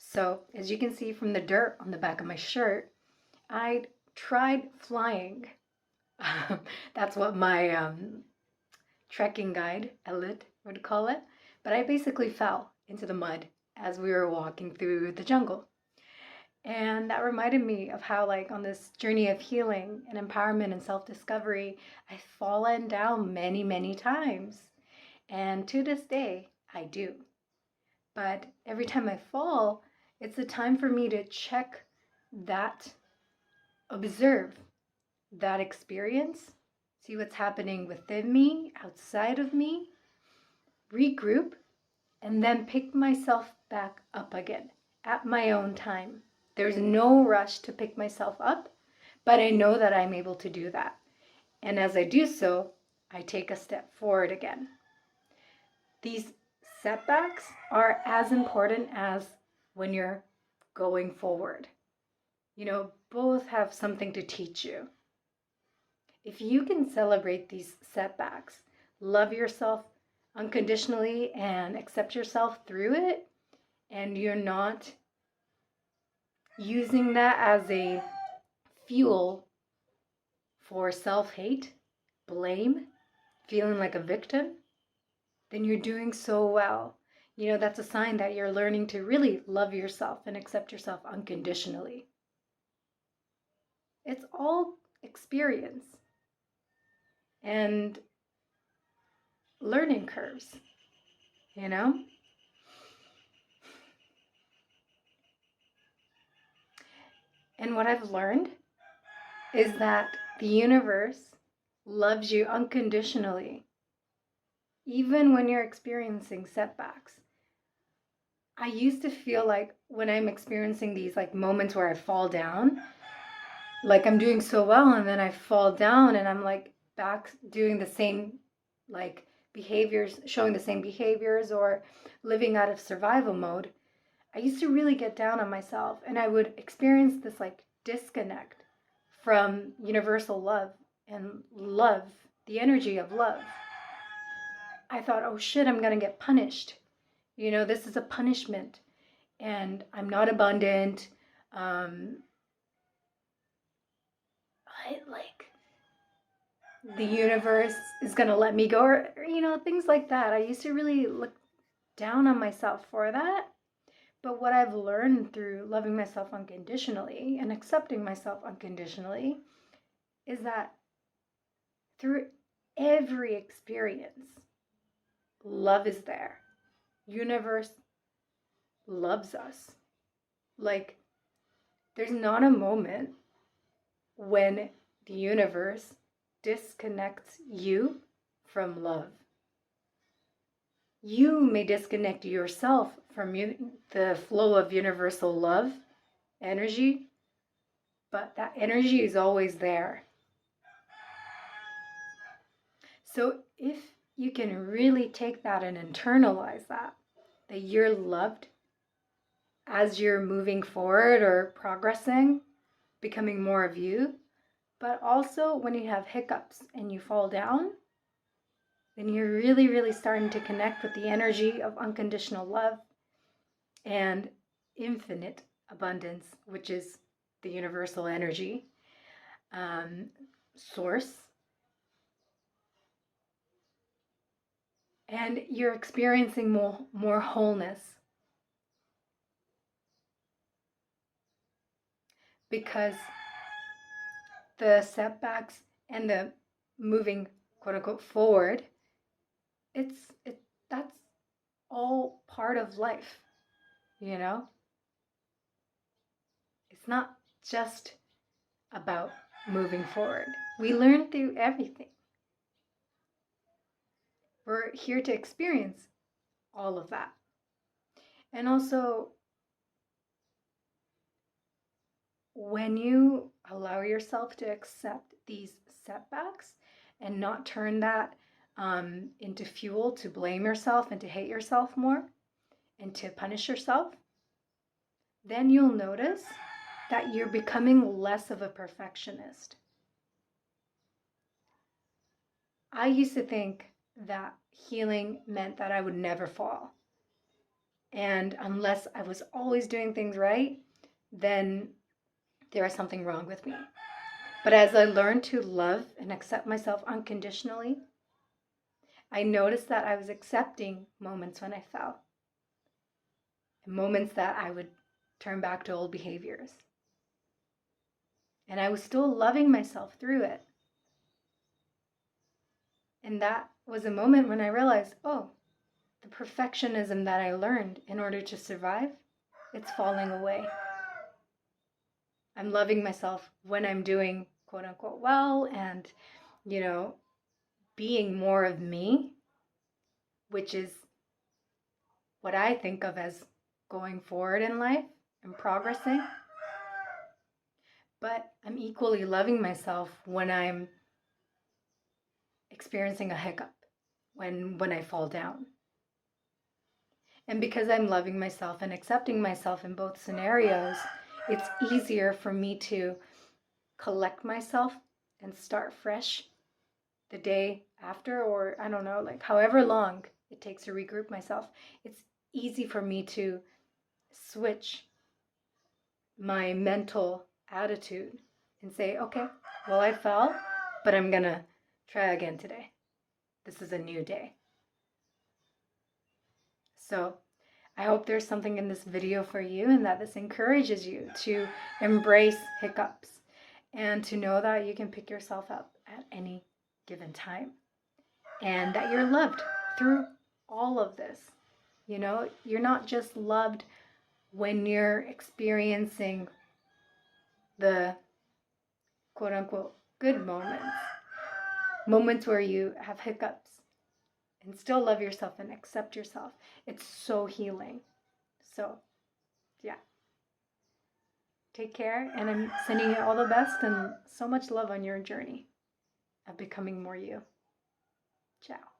So, as you can see from the dirt on the back of my shirt, I tried flying. That's what my trekking guide, Elliot, would call it. But I basically fell into the mud as we were walking through the jungle. And that reminded me of how, like, on this journey of healing and empowerment and self discovery, I've fallen down many, many times. And to this day, I do. But every time I fall, it's a time for me to check that, observe that experience, see what's happening within me, outside of me, regroup, and then pick myself back up again at my own time. There's no rush to pick myself up, but I know that I'm able to do that. And as I do so, I take a step forward again. These setbacks are as important as when you're going forward. Both have something to teach you. If you can celebrate these setbacks, love yourself unconditionally, and accept yourself through it, and you're not using that as a fuel for self-hate, blame, feeling like a victim, then you're doing so well. That's a sign that you're learning to really love yourself and accept yourself unconditionally. It's all experience and learning curves, you know? And what I've learned is that the universe loves you unconditionally, even when you're experiencing setbacks. I used to feel like when I'm experiencing these like moments where I fall down, like I'm doing so well and then I fall down and I'm like back doing the same like behaviors, showing the same behaviors or living out of survival mode. I used to really get down on myself and I would experience this like disconnect from universal love and love, the energy of love. I thought, oh shit, I'm gonna get punished. This is a punishment and I'm not abundant. The universe is gonna let me go, or things like that. I used to really look down on myself for that. But what I've learned through loving myself unconditionally and accepting myself unconditionally is that through every experience, love is there. Universe loves us. Like, there's not a moment when the universe disconnects you from love. You may disconnect yourself from the flow of universal love energy, but that energy is always there. So if you can really take that and internalize that you're loved as you're moving forward or progressing, becoming more of you, but also when you have hiccups and you fall down, then you're really, really starting to connect with the energy of unconditional love and infinite abundance, which is the universal energy source. And you're experiencing more wholeness. Because the setbacks and the moving, quote unquote, forward, that's all part of life, It's not just about moving forward. We learn through everything. We're here to experience all of that. And also, when you allow yourself to accept these setbacks and not turn that into fuel to blame yourself and to hate yourself more and to punish yourself, then you'll notice that you're becoming less of a perfectionist. I used to think that healing meant that I would never fall. And unless I was always doing things right, then there is something wrong with me. But as I learned to love and accept myself unconditionally, I noticed that I was accepting moments when I fell, and moments that I would turn back to old behaviors. And I was still loving myself through it. And that was a moment when I realized, oh, the perfectionism that I learned in order to survive, it's falling away. I'm loving myself when I'm doing quote unquote well and, you know, being more of me, which is what I think of as going forward in life and progressing. But I'm equally loving myself when I'm experiencing a hiccup, when I fall down. And because I'm loving myself and accepting myself in both scenarios, it's easier for me to collect myself and start fresh the day after, or I don't know, like however long it takes to regroup myself. It's easy for me to switch my mental attitude and say, okay, well, I fell, but I'm gonna try again today. This is a new day. So I hope there's something in this video for you and that this encourages you to embrace hiccups and to know that you can pick yourself up at any given time and that you're loved through all of this. You know, you're not just loved when you're experiencing the quote unquote good moments where you have hiccups and still love yourself and accept yourself. It's so healing. So, yeah. Take care, and I'm sending you all the best and so much love on your journey of becoming more you. Ciao.